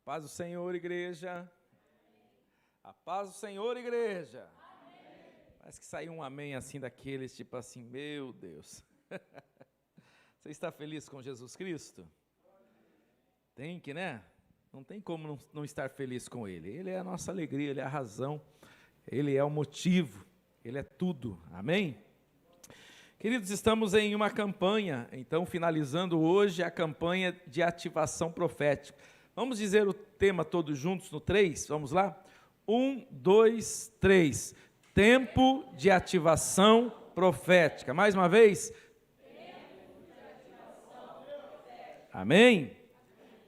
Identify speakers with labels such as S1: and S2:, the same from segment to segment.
S1: Paz do Senhor, igreja. A paz do Senhor, igreja. Amém. Parece que saiu um amém assim daqueles, tipo assim, meu Deus. Você está feliz com Jesus Cristo? Tem que, né? Não tem como não estar feliz com Ele. Ele é a nossa alegria, Ele é a razão, Ele é o motivo, Ele é tudo. Amém? Queridos, estamos em uma campanha, então finalizando hoje a campanha de ativação profética. Vamos dizer o tema todos juntos no 3? Vamos lá? 1, 2, 3. Tempo de ativação profética. Mais uma vez. Tempo de ativação profética. Amém?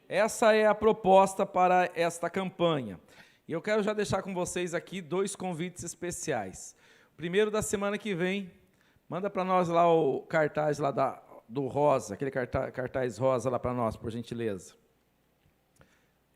S1: Essa é a proposta para esta campanha. E eu quero já deixar com vocês aqui 2 convites especiais. O primeiro da semana que vem, manda para nós lá o cartaz lá do rosa, aquele cartaz rosa lá para nós, por gentileza.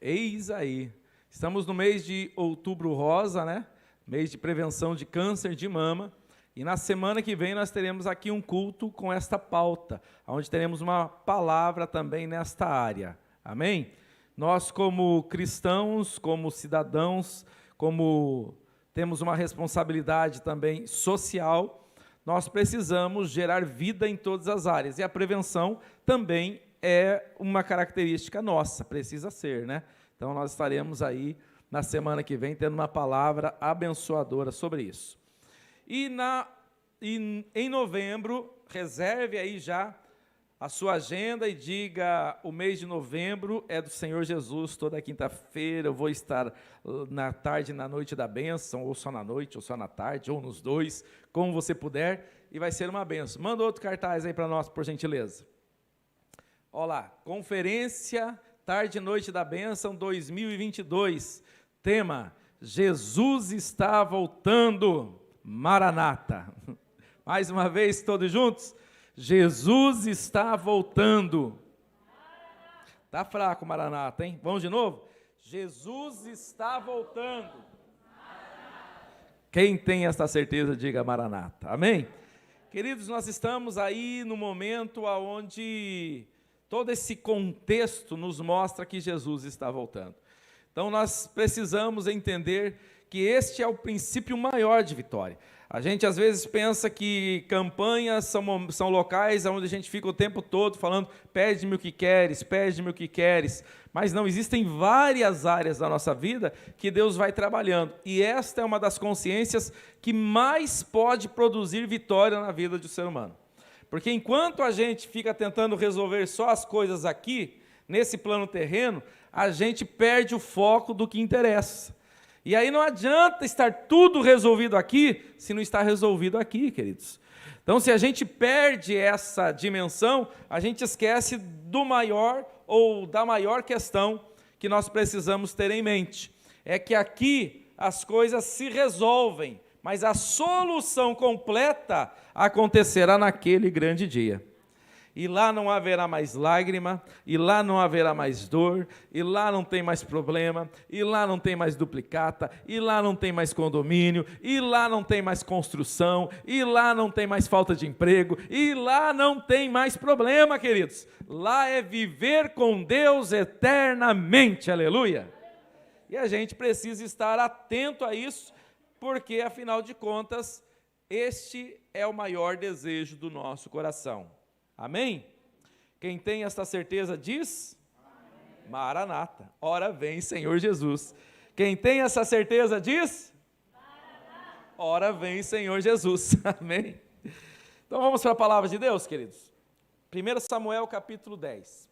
S1: Eis aí, estamos no mês de outubro rosa, né? Mês de prevenção de câncer de mama, e na semana que vem nós teremos aqui um culto com esta pauta, onde teremos uma palavra também nesta área, amém? Nós como cristãos, como cidadãos, como temos uma responsabilidade também social, nós precisamos gerar vida em todas as áreas, e a prevenção também é uma característica nossa, precisa ser, né? Então, nós estaremos aí, na semana que vem, tendo uma palavra abençoadora sobre isso. E em novembro, reserve aí já a sua agenda e diga, o mês de novembro é do Senhor Jesus, toda quinta-feira eu vou estar na tarde e na noite da bênção, ou só na noite, ou só na tarde, ou nos dois, como você puder, e vai ser uma bênção. Manda outro cartaz aí para nós, por gentileza. Olha lá, Conferência Tarde e Noite da Bênção 2022, tema, Jesus está voltando, Maranata. Mais uma vez, todos juntos, Jesus está voltando. Está fraco, Maranata, hein? Vamos de novo? Jesus está voltando. Quem tem essa certeza, diga Maranata, amém? Queridos, nós estamos aí no momento onde todo esse contexto nos mostra que Jesus está voltando. Então, nós precisamos entender que este é o princípio maior de vitória. A gente, às vezes, pensa que campanhas são locais onde a gente fica o tempo todo falando, pede-me o que queres, pede-me o que queres. Mas não, existem várias áreas da nossa vida que Deus vai trabalhando. E esta é uma das consciências que mais pode produzir vitória na vida do ser humano. Porque enquanto a gente fica tentando resolver só as coisas aqui, nesse plano terreno, a gente perde o foco do que interessa. E aí não adianta estar tudo resolvido aqui, se não está resolvido aqui, queridos. Então, se a gente perde essa dimensão, a gente esquece do maior ou da maior questão que nós precisamos ter em mente. É que aqui as coisas se resolvem, mas a solução completa acontecerá naquele grande dia. E lá não haverá mais lágrima, e lá não haverá mais dor, e lá não tem mais problema, e lá não tem mais duplicata, e lá não tem mais condomínio, e lá não tem mais construção, e lá não tem mais falta de emprego, e lá não tem mais problema, queridos. Lá é viver com Deus eternamente, aleluia. E a gente precisa estar atento a isso, porque, afinal de contas, este é o maior desejo do nosso coração. Amém? Quem tem esta certeza diz? Amém. Maranata. Ora vem, Senhor Jesus. Quem tem essa certeza diz? Maranata. Ora vem, Senhor Jesus. Amém? Então vamos para a palavra de Deus, queridos. 1 Samuel capítulo 10.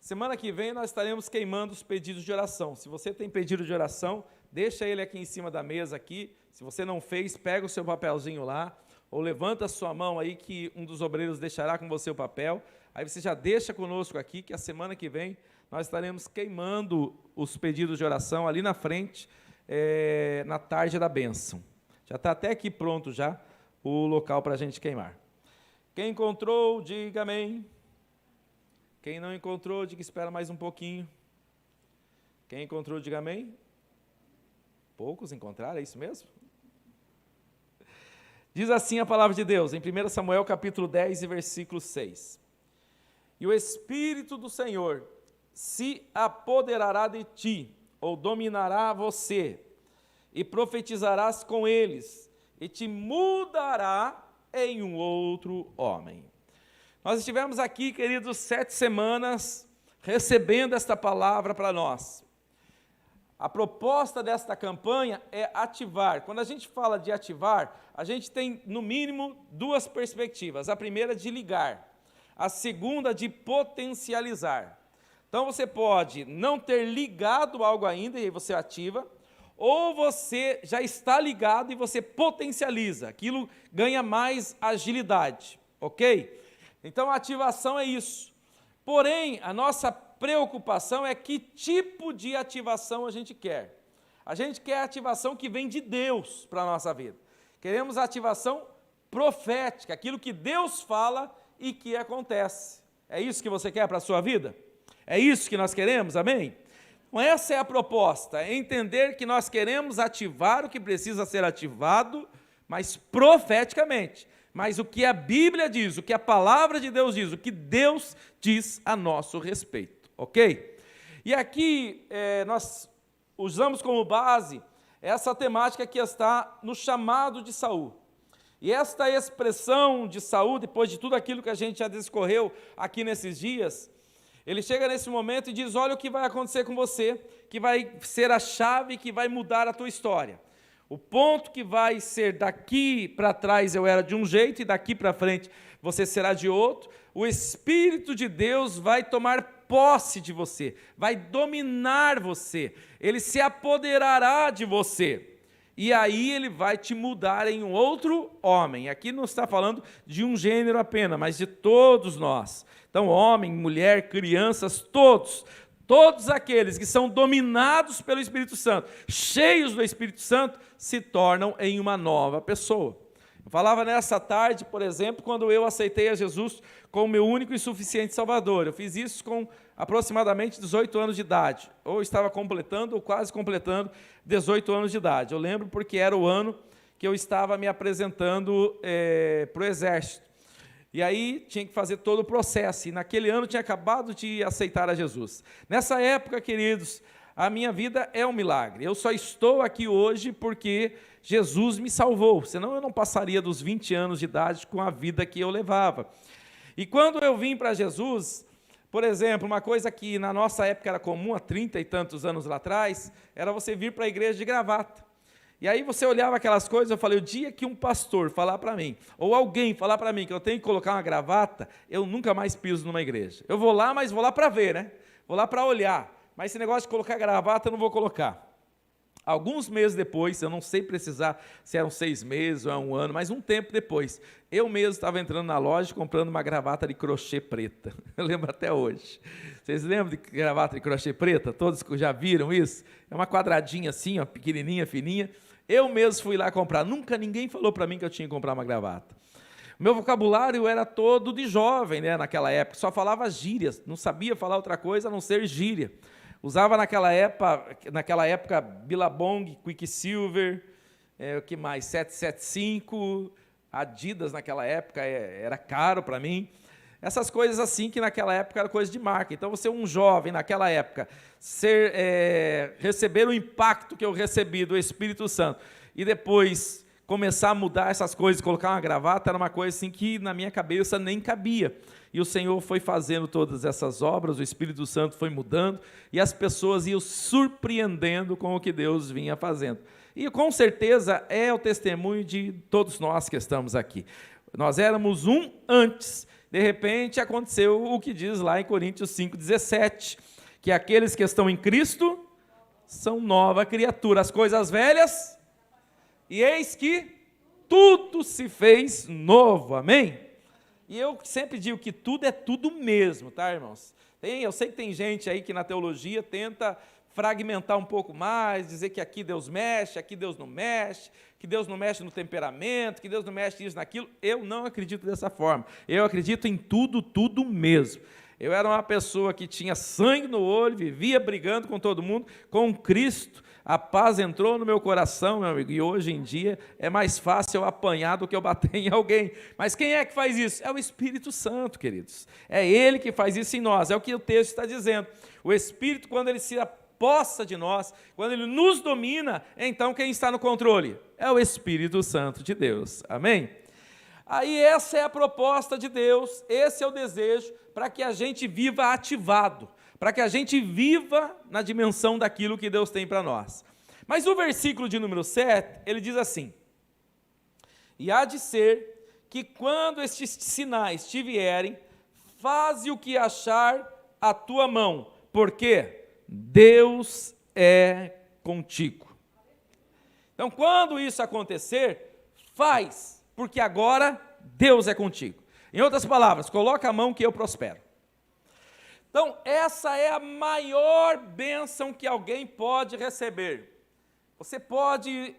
S1: Semana que vem nós estaremos queimando os pedidos de oração. Se você tem pedido de oração, deixa ele aqui em cima da mesa aqui. Se você não fez, pega o seu papelzinho lá, ou levanta a sua mão aí que um dos obreiros deixará com você o papel. Aí você já deixa conosco aqui, que a semana que vem nós estaremos queimando os pedidos de oração ali na frente, na tarde da bênção. Já está até aqui pronto já o local para a gente queimar. Quem encontrou, diga amém. Quem não encontrou, diga espera mais um pouquinho. Quem encontrou, diga amém. Poucos encontraram, é isso mesmo? Diz assim a palavra de Deus, em 1 Samuel capítulo 10 e versículo 6. E o Espírito do Senhor se apoderará de ti, ou dominará você, e profetizarás com eles, e te mudará em um outro homem. Nós estivemos aqui, queridos, 7 semanas, recebendo esta palavra para nós. A proposta desta campanha é ativar. Quando a gente fala de ativar, a gente tem, no mínimo, 2 perspectivas. A primeira de ligar, a segunda de potencializar. Então, você pode não ter ligado algo ainda, e aí você ativa, ou você já está ligado e você potencializa, aquilo ganha mais agilidade, ok? Então, a ativação é isso. Porém, a nossa preocupação é que tipo de ativação a gente quer. A gente quer a ativação que vem de Deus para a nossa vida. Queremos a ativação profética, aquilo que Deus fala e que acontece. É isso que você quer para a sua vida? É isso que nós queremos, amém? Então, essa é a proposta, é entender que nós queremos ativar o que precisa ser ativado, mas profeticamente. Mas o que a Bíblia diz, o que a palavra de Deus diz, o que Deus diz a nosso respeito, ok? E aqui nós usamos como base essa temática que está no chamado de Saul. E esta expressão de Saul, depois de tudo aquilo que a gente já discorreu aqui nesses dias, ele chega nesse momento e diz, olha o que vai acontecer com você, que vai ser a chave que vai mudar a tua história. O ponto que vai ser daqui para trás eu era de um jeito e daqui para frente você será de outro. O Espírito de Deus vai tomar posse de você, vai dominar você, ele se apoderará de você. E aí ele vai te mudar em um outro homem. Aqui não está falando de um gênero apenas, mas de todos nós. Então, homem, mulher, crianças, todos aqueles que são dominados pelo Espírito Santo, cheios do Espírito Santo, se tornam em uma nova pessoa. Eu falava nessa tarde, por exemplo, quando eu aceitei a Jesus como meu único e suficiente Salvador. Eu fiz isso com aproximadamente 18 anos de idade, ou estava completando, ou quase completando 18 anos de idade. Eu lembro porque era o ano que eu estava me apresentando para o Exército. E aí tinha que fazer todo o processo, e naquele ano tinha acabado de aceitar a Jesus. Nessa época, queridos, a minha vida é um milagre. Eu só estou aqui hoje porque Jesus me salvou, senão eu não passaria dos 20 anos de idade com a vida que eu levava. E quando eu vim para Jesus, por exemplo, uma coisa que na nossa época era comum, há 30 e tantos anos lá atrás, era você vir para a igreja de gravata. E aí você olhava aquelas coisas, eu falei, o dia que um pastor falar para mim, ou alguém falar para mim que eu tenho que colocar uma gravata, eu nunca mais piso numa igreja. Eu vou lá, mas vou lá para ver, né? Vou lá para olhar, mas esse negócio de colocar gravata eu não vou colocar. Alguns meses depois, eu não sei precisar se eram 6 meses ou é um ano, mas um tempo depois, eu mesmo estava entrando na loja comprando uma gravata de crochê preta. Eu lembro até hoje. Vocês lembram de gravata de crochê preta? Todos já viram isso? É uma quadradinha assim, ó, pequenininha, fininha. Eu mesmo fui lá comprar. Nunca ninguém falou para mim que eu tinha que comprar uma gravata. O meu vocabulário era todo de jovem, né, naquela época. Só falava gírias, não sabia falar outra coisa a não ser gíria. Usava naquela época Billabong, Quicksilver, o que mais? 775, Adidas naquela época era caro para mim. Essas coisas assim que naquela época era coisa de marca. Então você, um jovem naquela época, receber o impacto que eu recebi do Espírito Santo e depois começar a mudar essas coisas, colocar uma gravata, era uma coisa assim que na minha cabeça nem cabia. E o Senhor foi fazendo todas essas obras, o Espírito Santo foi mudando, e as pessoas iam surpreendendo com o que Deus vinha fazendo. E com certeza é o testemunho de todos nós que estamos aqui. Nós éramos um antes, de repente aconteceu o que diz lá em Coríntios 5,17, que aqueles que estão em Cristo são nova criatura, as coisas velhas, e eis que tudo se fez novo, amém? E eu sempre digo que tudo é tudo mesmo, tá, irmãos? Eu sei que tem gente aí que na teologia tenta fragmentar um pouco mais, dizer que aqui Deus mexe, aqui Deus não mexe, que Deus não mexe no temperamento, que Deus não mexe nisso, naquilo. Eu não acredito dessa forma. Eu acredito em tudo, tudo mesmo. Eu era uma pessoa que tinha sangue no olho, vivia brigando com todo mundo, com Cristo. A paz entrou no meu coração, meu amigo, e hoje em dia é mais fácil eu apanhar do que eu bater em alguém. Mas quem é que faz isso? É o Espírito Santo, queridos. É Ele que faz isso em nós, é o que o texto está dizendo. O Espírito, quando Ele se aposta de nós, quando Ele nos domina, então quem está no controle? É o Espírito Santo de Deus. Amém? Aí essa é a proposta de Deus, esse é o desejo para que a gente viva ativado, para que a gente viva na dimensão daquilo que Deus tem para nós. Mas o versículo de número 7, ele diz assim: e há de ser que quando estes sinais te vierem, faze o que achar a tua mão, porque Deus é contigo. Então, quando isso acontecer, faz, porque agora Deus é contigo. Em outras palavras, coloca a mão que eu prospero. Então, essa é a maior bênção que alguém pode receber. Você pode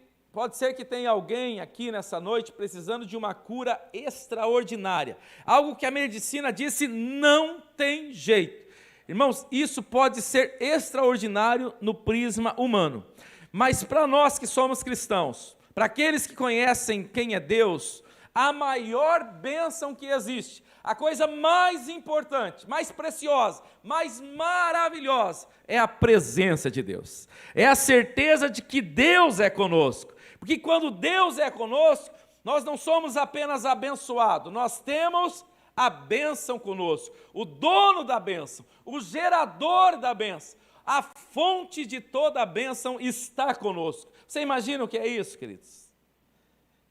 S1: ser que tenha alguém aqui nessa noite precisando de uma cura extraordinária. Algo que a medicina disse não tem jeito. Irmãos, isso pode ser extraordinário no prisma humano. Mas para nós que somos cristãos, para aqueles que conhecem quem é Deus, a maior bênção que existe, a coisa mais importante, mais preciosa, mais maravilhosa, é a presença de Deus. É a certeza de que Deus é conosco. Porque quando Deus é conosco, nós não somos apenas abençoados, nós temos a bênção conosco, o dono da bênção, o gerador da bênção, a fonte de toda a bênção está conosco. Você imagina o que é isso, queridos?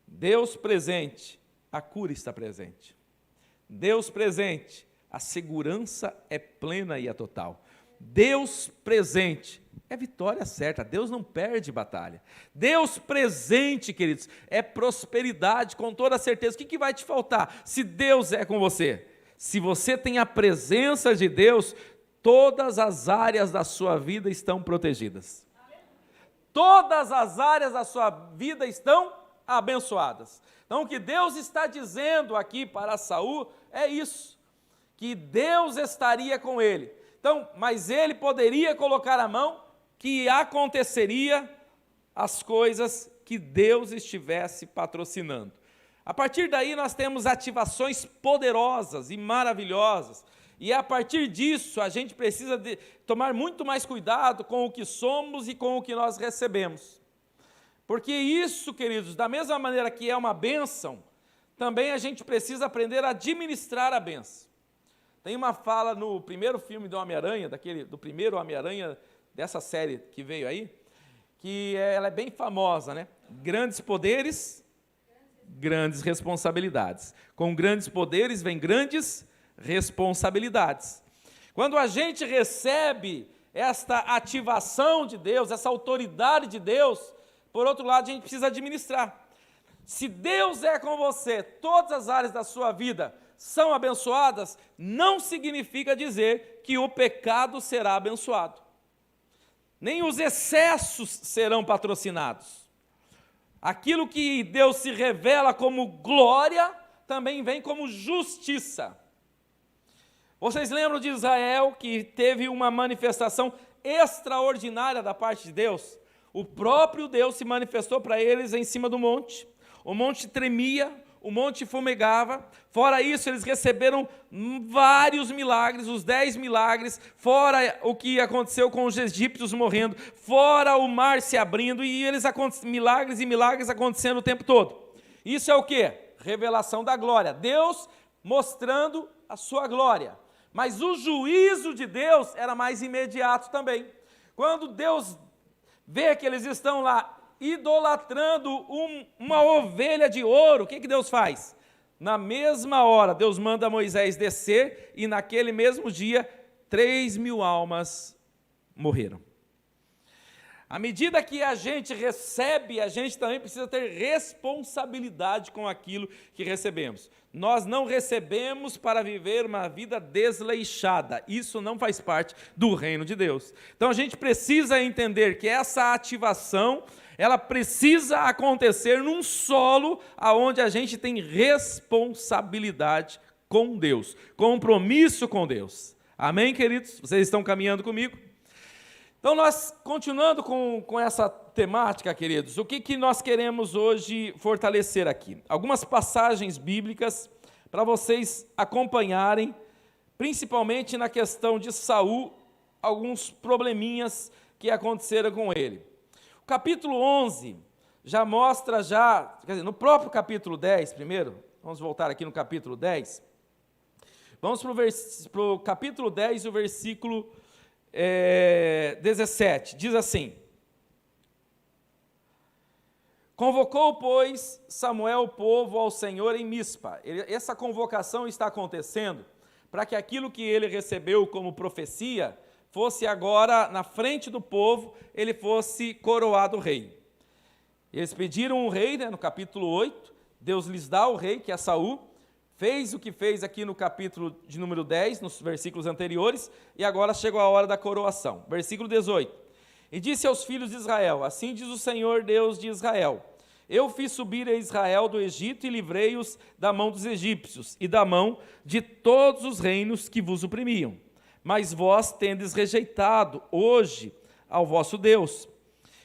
S1: Deus presente, a cura está presente. Deus presente, a segurança é plena e é total. Deus presente, é vitória certa, Deus não perde batalha. Deus presente, queridos, é prosperidade com toda certeza. O que vai te faltar se Deus é com você? Se você tem a presença de Deus, todas as áreas da sua vida estão protegidas. Todas as áreas da sua vida estão abençoadas. Então, o que Deus está dizendo aqui para Saul é isso, que Deus estaria com ele. Então, mas ele poderia colocar a mão que aconteceria as coisas que Deus estivesse patrocinando. A partir daí nós temos ativações poderosas e maravilhosas, e a partir disso a gente precisa tomar muito mais cuidado com o que somos e com o que nós recebemos. Porque isso, queridos, da mesma maneira que é uma bênção, também a gente precisa aprender a administrar a bênção. Tem uma fala no primeiro filme do Homem-Aranha, do primeiro Homem-Aranha dessa série que veio aí, que ela é bem famosa, né? Grandes poderes, grandes responsabilidades. Com grandes poderes vem grandes responsabilidades. Quando a gente recebe esta ativação de Deus, essa autoridade de Deus, por outro lado, a gente precisa administrar. Se Deus é com você, todas as áreas da sua vida são abençoadas, não significa dizer que o pecado será abençoado. Nem os excessos serão patrocinados. Aquilo que Deus se revela como glória, também vem como justiça. Vocês lembram de Israel, que teve uma manifestação extraordinária da parte de Deus? O próprio Deus se manifestou para eles em cima do monte. O monte tremia, o monte fumegava. Fora isso, eles receberam vários milagres, os 10 milagres, fora o que aconteceu com os egípcios morrendo, fora o mar se abrindo, e milagres e milagres acontecendo o tempo todo. Isso é o quê? Revelação da glória. Deus mostrando a sua glória. Mas o juízo de Deus era mais imediato também. Quando Deus vê que eles estão lá idolatrando uma ovelha de ouro, o que Deus faz? Na mesma hora, Deus manda Moisés descer, e naquele mesmo dia, 3.000 almas morreram. À medida que a gente recebe, a gente também precisa ter responsabilidade com aquilo que recebemos. Nós não recebemos para viver uma vida desleixada. Isso não faz parte do reino de Deus. Então a gente precisa entender que essa ativação, ela precisa acontecer num solo onde a gente tem responsabilidade com Deus, compromisso com Deus. Amém, queridos? Vocês estão caminhando comigo? Então, nós, continuando com essa temática, queridos, o que nós queremos hoje fortalecer aqui? Algumas passagens bíblicas para vocês acompanharem, principalmente na questão de Saul, alguns probleminhas que aconteceram com ele. O capítulo 11 já mostra, quer dizer, no próprio capítulo 10, primeiro, vamos voltar aqui no capítulo 10, vamos para o capítulo 10, o versículo 17, diz assim: convocou, pois, Samuel o povo ao Senhor em Mispa. Essa convocação está acontecendo para que aquilo que ele recebeu como profecia fosse agora, na frente do povo, ele fosse coroado rei. Eles pediram um rei, no capítulo 8, Deus lhes dá o rei, que é Saul, fez o que fez aqui no capítulo de número 10, nos versículos anteriores, e agora chegou a hora da coroação. Versículo 18. E disse aos filhos de Israel: assim diz o Senhor Deus de Israel: eu fiz subir a Israel do Egito e livrei-os da mão dos egípcios e da mão de todos os reinos que vos oprimiam. Mas vós tendes rejeitado hoje ao vosso Deus,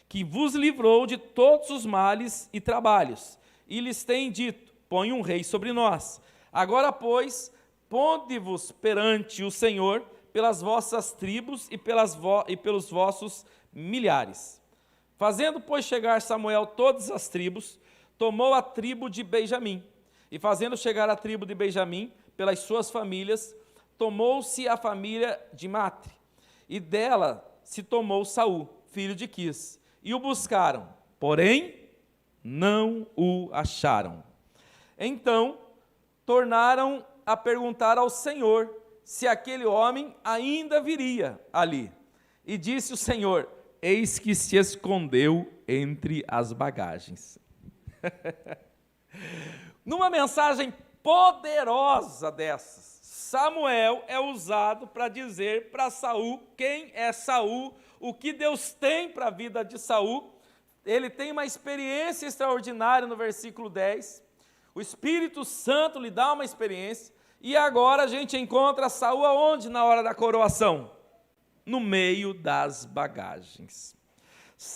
S1: que vos livrou de todos os males e trabalhos, e lhes tem dito: põe um rei sobre nós. Agora, pois, ponde-vos perante o Senhor pelas vossas tribos e pelos vossos milhares. Fazendo, pois, chegar Samuel todas as tribos, tomou a tribo de Benjamim, e fazendo chegar a tribo de Benjamim pelas suas famílias, tomou-se a família de Matre, e dela se tomou Saul, filho de Quis, e o buscaram, porém não o acharam. Então tornaram a perguntar ao Senhor se aquele homem ainda viria ali. E disse o Senhor: eis que se escondeu entre as bagagens. Numa mensagem poderosa dessas, Samuel é usado para dizer para Saul quem é Saul, o que Deus tem para a vida de Saul. Ele tem uma experiência extraordinária no versículo 10, o Espírito Santo lhe dá uma experiência, e agora a gente encontra Saul aonde na hora da coroação? No meio das bagagens.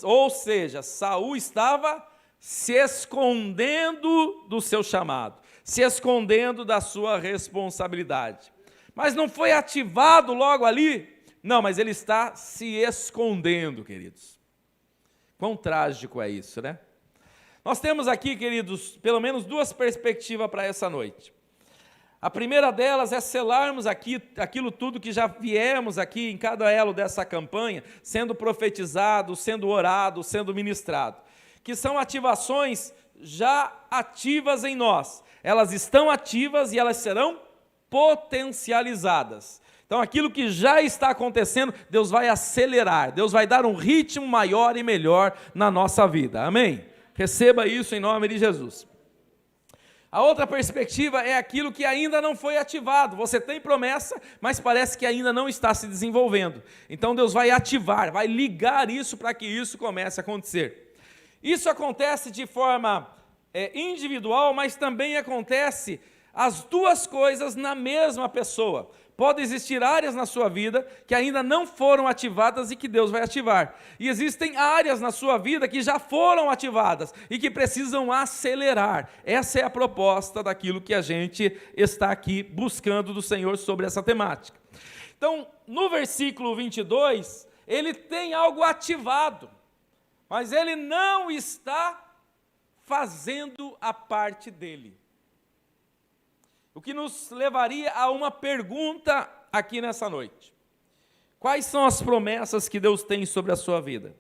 S1: Ou seja, Saul estava se escondendo do seu chamado, se escondendo da sua responsabilidade. Mas não foi ativado logo ali? Não, mas ele está se escondendo, queridos. Quão trágico é isso, né? Nós temos aqui, queridos, pelo menos duas perspectivas para essa noite. A primeira delas é selarmos aqui aquilo tudo que já viemos aqui em cada elo dessa campanha, sendo profetizado, sendo orado, sendo ministrado, que são ativações já ativas em nós. Elas estão ativas e elas serão potencializadas. Então, aquilo que já está acontecendo, Deus vai acelerar, Deus vai dar um ritmo maior e melhor na nossa vida. Amém? Receba isso em nome de Jesus. A outra perspectiva é aquilo que ainda não foi ativado. Você tem promessa, mas parece que ainda não está se desenvolvendo. Então Deus vai ativar, vai ligar isso para que isso comece a acontecer. Isso acontece de forma individual, mas também acontece as duas coisas na mesma pessoa. Pode existir áreas na sua vida que ainda não foram ativadas e que Deus vai ativar. E existem áreas na sua vida que já foram ativadas e que precisam acelerar. Essa é a proposta daquilo que a gente está aqui buscando do Senhor sobre essa temática. Então, no versículo 22, ele tem algo ativado, mas ele não está fazendo a parte dele. O que nos levaria a uma pergunta aqui nessa noite. Quais são as promessas que Deus tem sobre a sua vida?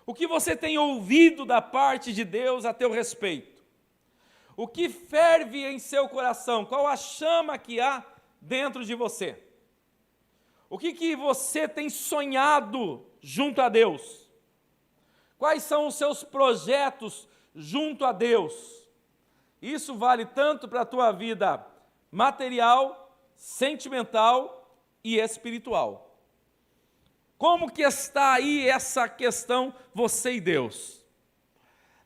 S1: O que você tem ouvido da parte de Deus a teu respeito? O que ferve em seu coração? Qual a chama que há dentro de você? O que você tem sonhado junto a Deus? Quais são os seus projetos junto a Deus? Isso vale tanto para a tua vida material, sentimental e espiritual. Como que está aí essa questão, você e Deus?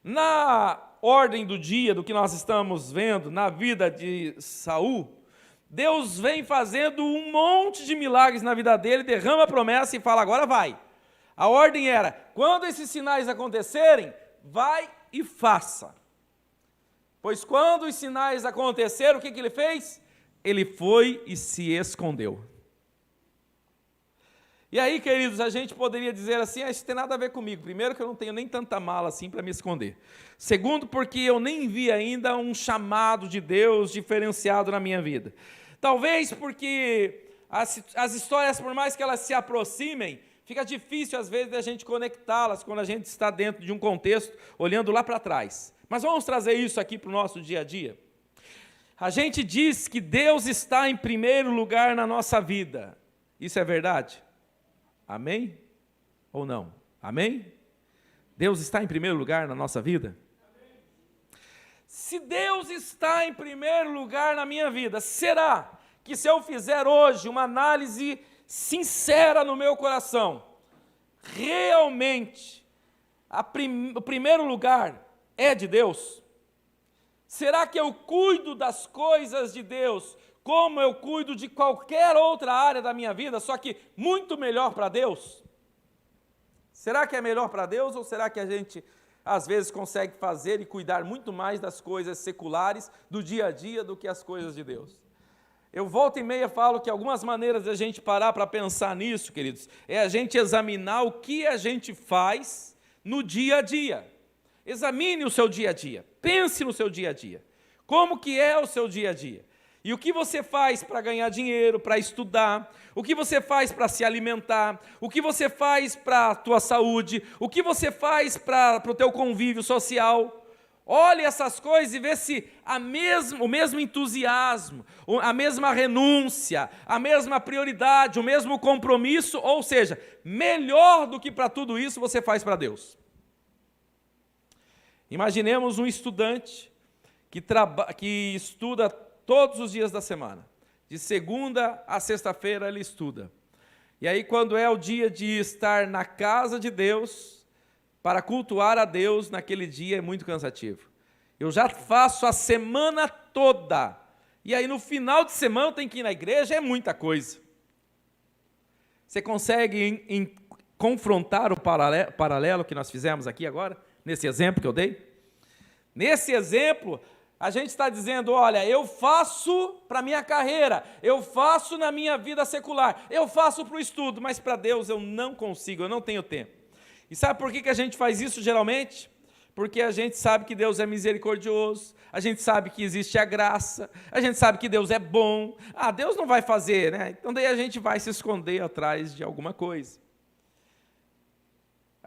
S1: Na ordem do dia, do que nós estamos vendo na vida de Saul, Deus vem fazendo um monte de milagres na vida dele, derrama a promessa e fala: agora vai. A ordem era, quando esses sinais acontecerem, vai e faça. Pois quando os sinais aconteceram, o que ele fez? Ele foi e se escondeu. E aí, queridos, a gente poderia dizer assim, isso tem nada a ver comigo. Primeiro, que eu não tenho nem tanta mala assim para me esconder. Segundo, porque eu nem vi ainda um chamado de Deus diferenciado na minha vida. Talvez porque as histórias, por mais que elas se aproximem, fica difícil às vezes a gente conectá-las quando a gente está dentro de um contexto, olhando lá para trás. Mas vamos trazer isso aqui para o nosso dia a dia. A gente diz que Deus está em primeiro lugar na nossa vida. Isso é verdade? Amém? Ou não? Amém? Deus está em primeiro lugar na nossa vida? Amém. Se Deus está em primeiro lugar na minha vida, será que se eu fizer hoje uma análise sincera no meu coração, realmente o primeiro lugar é de Deus? Será que eu cuido das coisas de Deus como eu cuido de qualquer outra área da minha vida, só que muito melhor para Deus? Será que é melhor para Deus ou será que a gente às vezes consegue fazer e cuidar muito mais das coisas seculares do dia a dia do que as coisas de Deus? Eu volta e meia falo que algumas maneiras de a gente parar para pensar nisso, queridos, é a gente examinar o que a gente faz no dia a dia. Examine o seu dia a dia, pense no seu dia a dia, como que é o seu dia a dia, e o que você faz para ganhar dinheiro, para estudar, o que você faz para se alimentar, o que você faz para a tua saúde, o que você faz para o teu convívio social. Olhe essas coisas e vê se o mesmo entusiasmo, a mesma renúncia, a mesma prioridade, o mesmo compromisso, ou seja, melhor do que para tudo isso você faz para Deus. Imaginemos um estudante que estuda todos os dias da semana. De segunda a sexta-feira ele estuda. E aí quando é o dia de estar na casa de Deus, para cultuar a Deus, naquele dia é muito cansativo. Eu já faço a semana toda. E aí no final de semana eu tenho que ir na igreja, é muita coisa. Você consegue confrontar o paralelo que nós fizemos aqui agora? Nesse exemplo que eu dei? Nesse exemplo, a gente está dizendo, olha, eu faço para a minha carreira, eu faço na minha vida secular, eu faço para o estudo, mas para Deus eu não consigo, eu não tenho tempo. E sabe por que a gente faz isso geralmente? Porque a gente sabe que Deus é misericordioso, a gente sabe que existe a graça, a gente sabe que Deus é bom. Deus não vai fazer, né? Então daí a gente vai se esconder atrás de alguma coisa.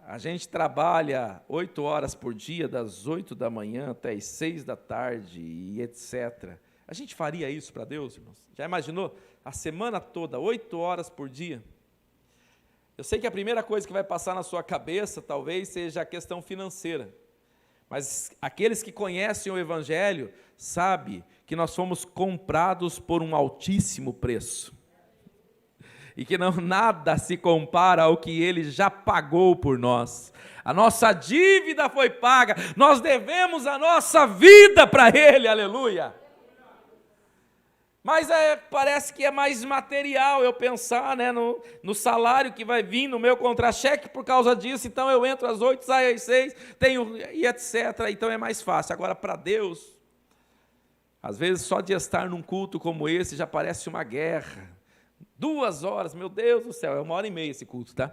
S1: A gente trabalha 8 horas por dia, das 8 da manhã até as 6 da tarde e etc. A gente faria isso para Deus, irmãos? Já imaginou? A semana toda, 8 horas por dia? Eu sei que a primeira coisa que vai passar na sua cabeça talvez seja a questão financeira. Mas aqueles que conhecem o Evangelho sabem que nós fomos comprados por um altíssimo preço. E que nada se compara ao que Ele já pagou por nós. A nossa dívida foi paga, nós devemos a nossa vida para Ele, aleluia. Mas parece que é mais material eu pensar, né, no salário que vai vir no meu contra-cheque por causa disso, então eu entro às 8, saio às 6, tenho e etc. Então é mais fácil. Agora para Deus, às vezes só de estar num culto como esse já parece uma guerra. 2 horas, meu Deus do céu, é 1h30 esse culto, tá?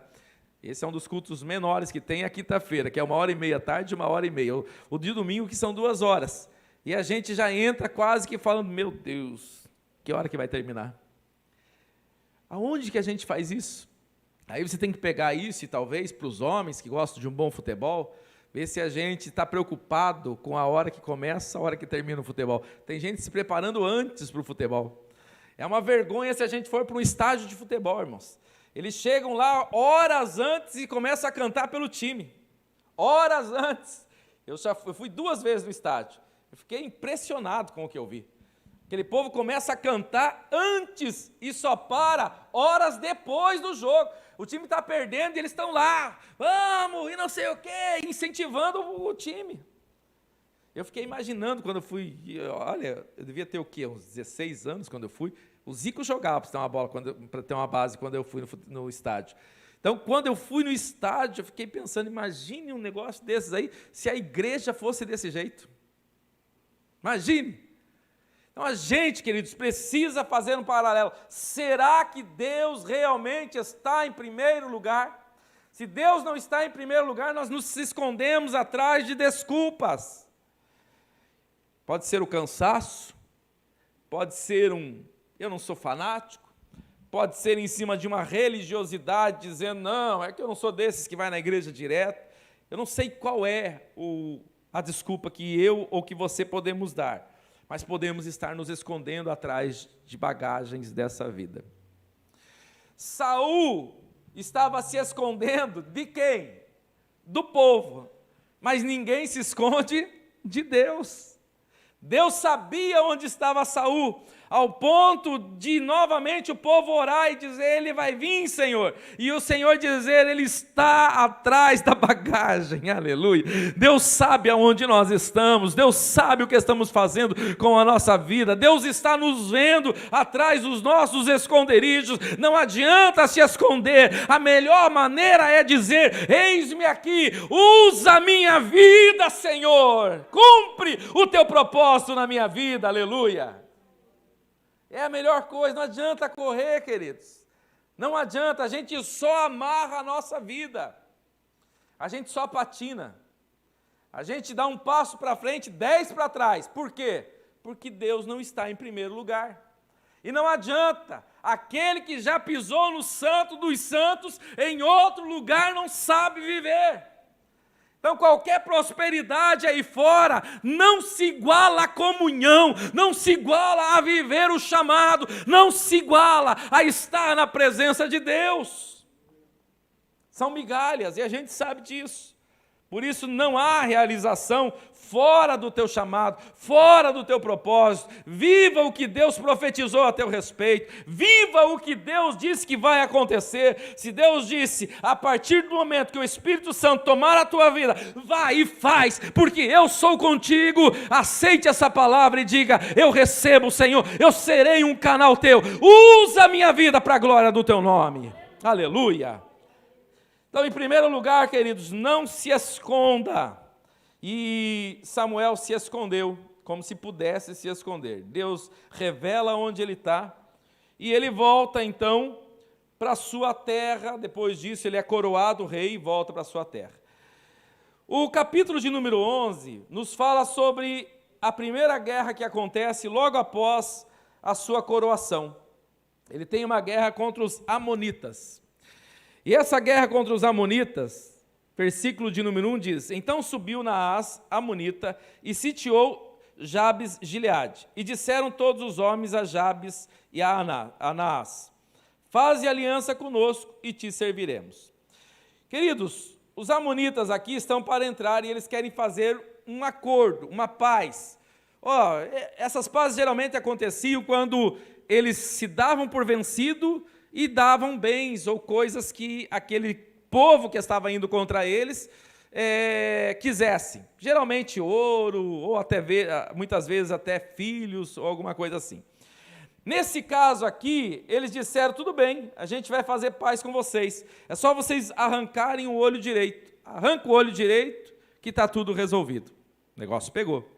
S1: Esse é um dos cultos menores que tem a quinta-feira, que é 1h30 à tarde e 1h30. O de domingo que são 2 horas. E a gente já entra quase que falando, meu Deus, que hora que vai terminar? Aonde que a gente faz isso? Aí você tem que pegar isso e talvez para os homens que gostam de um bom futebol, ver se a gente está preocupado com a hora que começa, a hora que termina o futebol. Tem gente se preparando antes para o futebol. É uma vergonha se a gente for para um estádio de futebol, irmãos. Eles chegam lá horas antes e começam a cantar pelo time. Horas antes. Eu fui 2 vezes no estádio. Eu fiquei impressionado com o que eu vi. Aquele povo começa a cantar antes e só para horas depois do jogo. O time está perdendo e eles estão lá. Vamos, e não sei o quê, incentivando o time. Eu fiquei imaginando quando eu fui, olha, eu devia ter o quê? Uns 16 anos quando eu fui. O Zico jogava para ter uma bola, para ter uma base quando eu fui no estádio. Então, quando eu fui no estádio, eu fiquei pensando, imagine um negócio desses aí, se a igreja fosse desse jeito. Imagine. Então, a gente, queridos, precisa fazer um paralelo. Será que Deus realmente está em primeiro lugar? Se Deus não está em primeiro lugar, nós nos escondemos atrás de desculpas. Pode ser o cansaço, pode ser eu não sou fanático, pode ser em cima de uma religiosidade, dizendo, não, é que eu não sou desses que vai na igreja direto. Eu não sei qual é a desculpa que eu ou que você podemos dar, mas podemos estar nos escondendo atrás de bagagens dessa vida. Saul estava se escondendo de quem? Do povo, mas ninguém se esconde de Deus. Deus sabia onde estava Saul, ao ponto de novamente o povo orar e dizer, ele vai vir, Senhor, e o Senhor dizer, ele está atrás da bagagem, aleluia. Deus sabe aonde nós estamos, Deus sabe o que estamos fazendo com a nossa vida, Deus está nos vendo atrás dos nossos esconderijos. Não adianta se esconder, a melhor maneira é dizer, eis-me aqui, usa a minha vida, Senhor, cumpre o teu propósito na minha vida, aleluia. É a melhor coisa, não adianta correr, queridos. Não adianta, a gente só amarra a nossa vida. A gente só patina. A gente dá um passo para frente, 10 para trás. Por quê? Porque Deus não está em primeiro lugar. E não adianta, aquele que já pisou no santo dos santos, em outro lugar não sabe viver. Então, qualquer prosperidade aí fora não se iguala à comunhão, não se iguala a viver o chamado, não se iguala a estar na presença de Deus. São migalhas e a gente sabe disso. Por isso não há realização fora do teu chamado, fora do teu propósito. Viva o que Deus profetizou a teu respeito, viva o que Deus disse que vai acontecer. Se Deus disse, a partir do momento que o Espírito Santo tomar a tua vida, vai e faz, porque eu sou contigo. Aceite essa palavra e diga, eu recebo, Senhor, eu serei um canal teu, usa a minha vida para a glória do teu nome, aleluia. Então, em primeiro lugar, queridos, não se esconda. E Samuel se escondeu, como se pudesse se esconder. Deus revela onde ele está, e ele volta então para a sua terra. Depois disso ele é coroado rei e volta para a sua terra. O capítulo de número 11 nos fala sobre a primeira guerra que acontece logo após a sua coroação. Ele tem uma guerra contra os amonitas. E essa guerra contra os amonitas, versículo de número 1 diz, então subiu Naás, amonita, e sitiou Jabes Gileade. E disseram todos os homens a Jabes e a Naás, faze aliança conosco e te serviremos. Queridos, os amonitas aqui estão para entrar e eles querem fazer um acordo, uma paz. Essas pazes geralmente aconteciam quando eles se davam por vencido e davam bens ou coisas que aquele povo que estava indo contra eles quisessem. Geralmente ouro, ou até muitas vezes até filhos, ou alguma coisa assim. Nesse caso aqui, eles disseram, tudo bem, a gente vai fazer paz com vocês. É só vocês arrancarem o olho direito. Arranca o olho direito, que está tudo resolvido. O negócio pegou.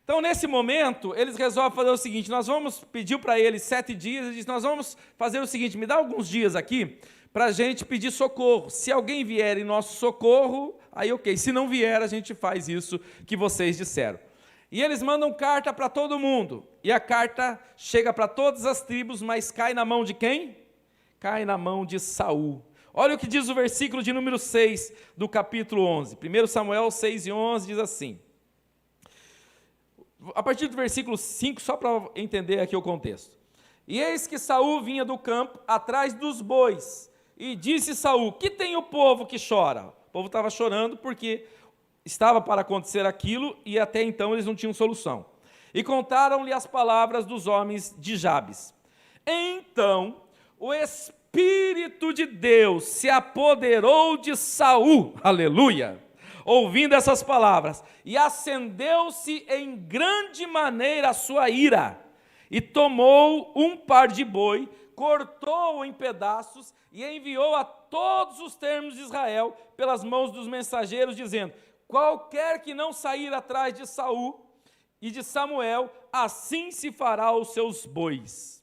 S1: Então, nesse momento, eles resolvem fazer o seguinte, nós vamos pedir para eles 7 dias, e diz, nós vamos fazer o seguinte, me dá alguns dias aqui, para a gente pedir socorro. Se alguém vier em nosso socorro, aí ok, se não vier, a gente faz isso que vocês disseram. E eles mandam carta para todo mundo, e a carta chega para todas as tribos, mas cai na mão de quem? Cai na mão de Saul. Olha o que diz o versículo de número 6 do capítulo 11, 1 Samuel 6:11 diz assim, a partir do versículo 5, só para entender aqui o contexto. E eis que Saul vinha do campo atrás dos bois, e disse Saul, que tem o povo que chora? O povo estava chorando porque estava para acontecer aquilo, e até então eles não tinham solução. E contaram-lhe as palavras dos homens de Jabes. Então o Espírito de Deus se apoderou de Saul, aleluia, ouvindo essas palavras, e acendeu-se em grande maneira a sua ira, e tomou um par de boi, cortou-o em pedaços e enviou a todos os termos de Israel pelas mãos dos mensageiros, dizendo: qualquer que não sair atrás de Saul e de Samuel, assim se fará aos seus bois.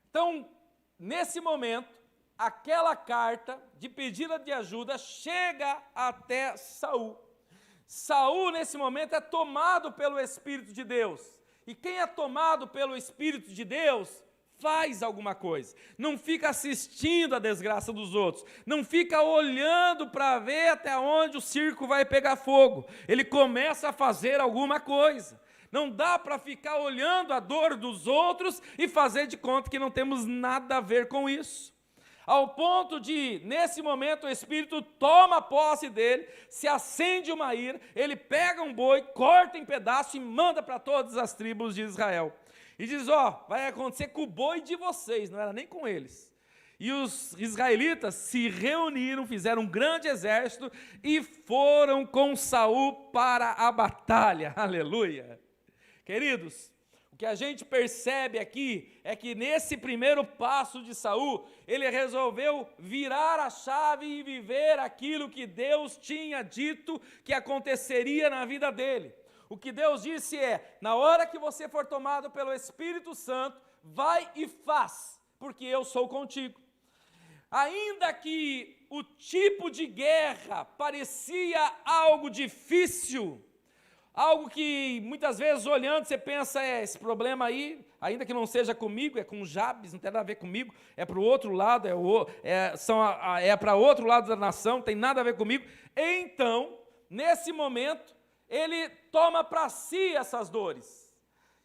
S1: Então, nesse momento, aquela carta de pedida de ajuda chega até Saul. Saul, nesse momento, é tomado pelo Espírito de Deus. E quem é tomado pelo Espírito de Deus, faz alguma coisa. Não fica assistindo a desgraça dos outros. Não fica olhando para ver até onde o circo vai pegar fogo. Ele começa a fazer alguma coisa. Não dá para ficar olhando a dor dos outros e fazer de conta que não temos nada a ver com isso. Ao ponto de, nesse momento, o Espírito toma posse dele, se acende uma ira, ele pega um boi, corta em pedaço e manda para todas as tribos de Israel. E diz: vai acontecer com o boi de vocês, não era nem com eles. E os israelitas se reuniram, fizeram um grande exército e foram com Saul para a batalha. Aleluia! Queridos, o que a gente percebe aqui é que nesse primeiro passo de Saul, ele resolveu virar a chave e viver aquilo que Deus tinha dito que aconteceria na vida dele. O que Deus disse é: na hora que você for tomado pelo Espírito Santo, vai e faz, porque eu sou contigo. Ainda que o tipo de guerra parecia algo difícil, algo que muitas vezes olhando você pensa: esse problema aí, ainda que não seja comigo, é com Jabes, não tem nada a ver comigo, é para o outro lado, é para outro lado da nação, não tem nada a ver comigo. Então, nesse momento, ele toma para si essas dores.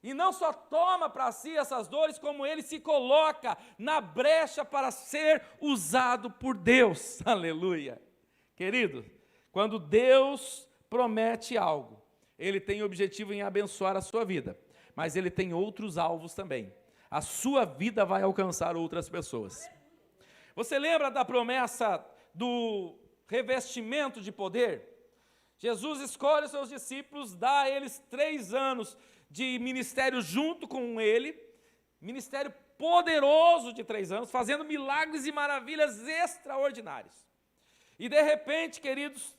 S1: E não só toma para si essas dores, como ele se coloca na brecha para ser usado por Deus. Aleluia! Querido, quando Deus promete algo, ele tem o objetivo em abençoar a sua vida, mas ele tem outros alvos também. A sua vida vai alcançar outras pessoas. Você lembra da promessa do revestimento de poder? Jesus escolhe os seus discípulos, dá a eles 3 anos de ministério junto com ele, ministério poderoso de 3 anos, fazendo milagres e maravilhas extraordinários. E de repente, queridos,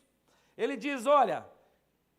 S1: ele diz: olha,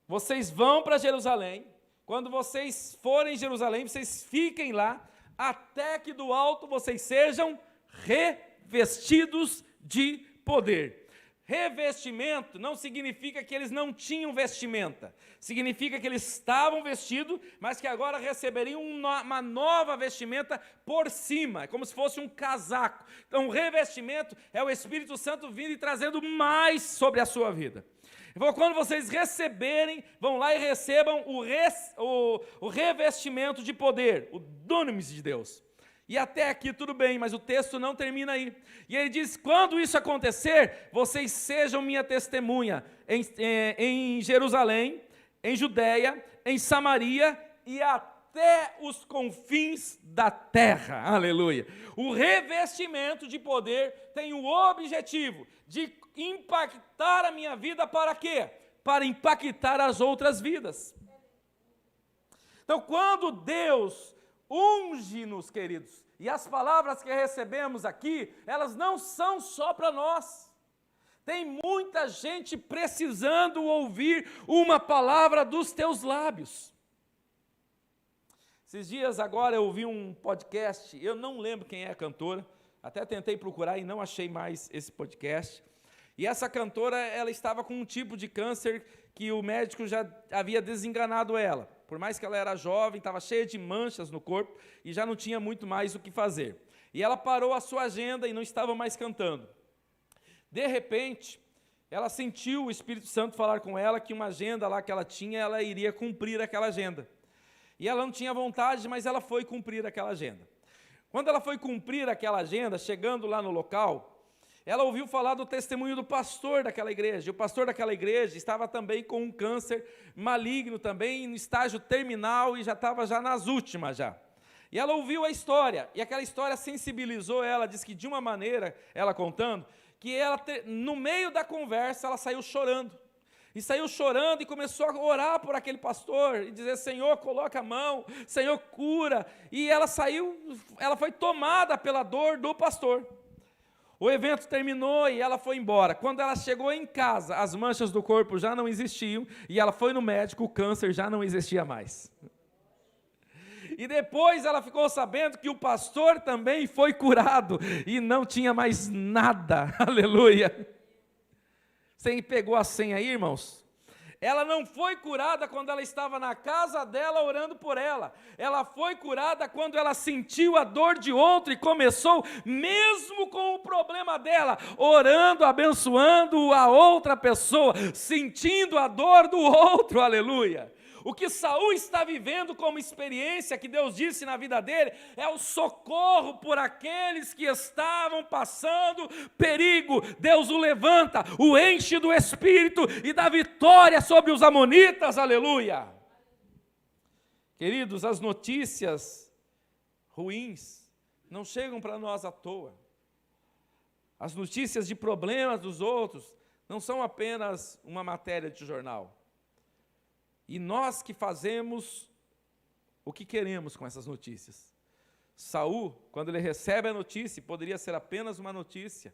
S1: vocês vão para Jerusalém, quando vocês forem em Jerusalém, vocês fiquem lá, até que do alto vocês sejam revestidos de poder. Revestimento não significa que eles não tinham vestimenta, significa que eles estavam vestidos, mas que agora receberiam uma nova vestimenta por cima, como se fosse um casaco. Então, o revestimento é o Espírito Santo vindo e trazendo mais sobre a sua vida. Então, quando vocês receberem, vão lá e recebam o revestimento de poder, o dunamis de Deus. E até aqui tudo bem, mas o texto não termina aí. E ele diz: quando isso acontecer, vocês sejam minha testemunha em Jerusalém, em Judeia, em Samaria e até os confins da terra. Aleluia! O revestimento de poder tem o objetivo de impactar a minha vida para quê? Para impactar as outras vidas. Então, quando Deus unge-nos, queridos, e as palavras que recebemos aqui, elas não são só para nós. Tem muita gente precisando ouvir uma palavra dos teus lábios. Esses dias agora eu ouvi um podcast, eu não lembro quem é a cantora, até tentei procurar e não achei mais esse podcast. E essa cantora, ela estava com um tipo de câncer que o médico já havia desenganado ela. Por mais que ela era jovem, estava cheia de manchas no corpo e já não tinha muito mais o que fazer. E ela parou a sua agenda e não estava mais cantando. De repente, ela sentiu o Espírito Santo falar com ela que uma agenda lá que ela tinha, ela iria cumprir aquela agenda. E ela não tinha vontade, mas ela foi cumprir aquela agenda. Quando ela foi cumprir aquela agenda, chegando lá no local, ela ouviu falar do testemunho do pastor daquela igreja. E o pastor daquela igreja estava também com um câncer maligno também, no estágio terminal e já estava nas últimas já. E ela ouviu a história, e aquela história sensibilizou ela, diz que de uma maneira, ela contando, que ela, no meio da conversa, ela saiu chorando. E saiu chorando e começou a orar por aquele pastor e dizer: Senhor, coloca a mão, Senhor, cura. E ela foi tomada pela dor do pastor. O evento terminou e ela foi embora. Quando ela chegou em casa, as manchas do corpo já não existiam e ela foi no médico, o câncer já não existia mais. E depois ela ficou sabendo que o pastor também foi curado e não tinha mais nada. Aleluia. Você pegou a senha aí, irmãos? Ela não foi curada quando ela estava na casa dela orando por ela. Ela foi curada quando ela sentiu a dor de outro e começou, mesmo com o problema dela, orando, abençoando a outra pessoa, sentindo a dor do outro. Aleluia. O que Saul está vivendo como experiência, que Deus disse na vida dele, é o socorro por aqueles que estavam passando perigo. Deus o levanta, o enche do Espírito e dá vitória sobre os amonitas, aleluia. Queridos, as notícias ruins não chegam para nós à toa. As notícias de problemas dos outros não são apenas uma matéria de jornal. E nós que fazemos o que queremos com essas notícias. Saul, quando ele recebe a notícia, poderia ser apenas uma notícia.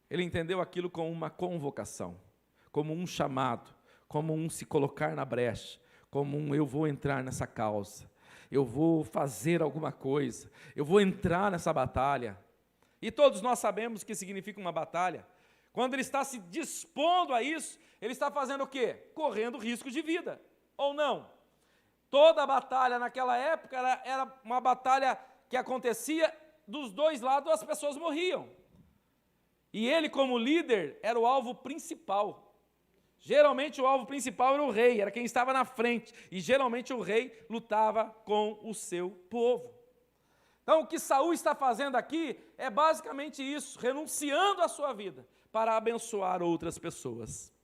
S1: Ele entendeu aquilo como uma convocação, como um chamado, como um se colocar na brecha, como um eu vou entrar nessa causa, eu vou fazer alguma coisa, eu vou entrar nessa batalha. E todos nós sabemos o que significa uma batalha. Quando ele está se dispondo a isso, ele está fazendo o quê? Correndo risco de vida, ou não? Toda a batalha naquela época era uma batalha que acontecia dos dois lados, as pessoas morriam. E ele, como líder, era o alvo principal. Geralmente o alvo principal era o rei, era quem estava na frente. E geralmente o rei lutava com o seu povo. Então o que Saul está fazendo aqui é basicamente isso, renunciando à sua vida para abençoar outras pessoas.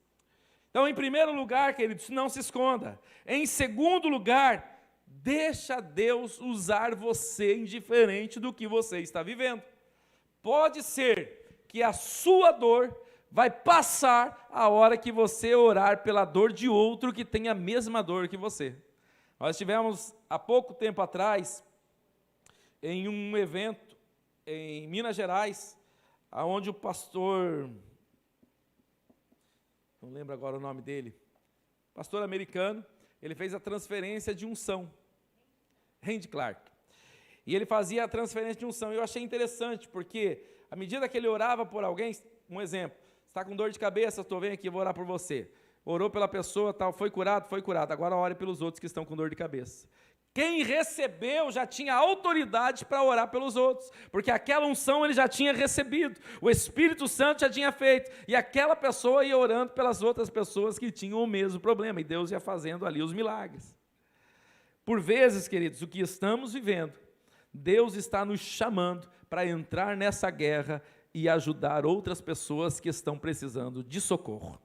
S1: Então, em primeiro lugar, queridos, não se esconda. Em segundo lugar, deixa Deus usar você indiferente do que você está vivendo. Pode ser que a sua dor vai passar a hora que você orar pela dor de outro que tem a mesma dor que você. Nós tivemos, há pouco tempo atrás, em um evento em Minas Gerais, onde o pastor, não lembro agora o nome dele, pastor americano, ele fez a transferência de unção, Randy Clark, e ele fazia a transferência de unção. Eu achei interessante, porque à medida que ele orava por alguém, um exemplo, está com dor de cabeça, estou vendo aqui, vou orar por você, orou pela pessoa, tal, foi curado, agora ore pelos outros que estão com dor de cabeça. Quem recebeu já tinha autoridade para orar pelos outros, porque aquela unção ele já tinha recebido, o Espírito Santo já tinha feito, e aquela pessoa ia orando pelas outras pessoas que tinham o mesmo problema, e Deus ia fazendo ali os milagres. Por vezes, queridos, o que estamos vivendo, Deus está nos chamando para entrar nessa guerra e ajudar outras pessoas que estão precisando de socorro.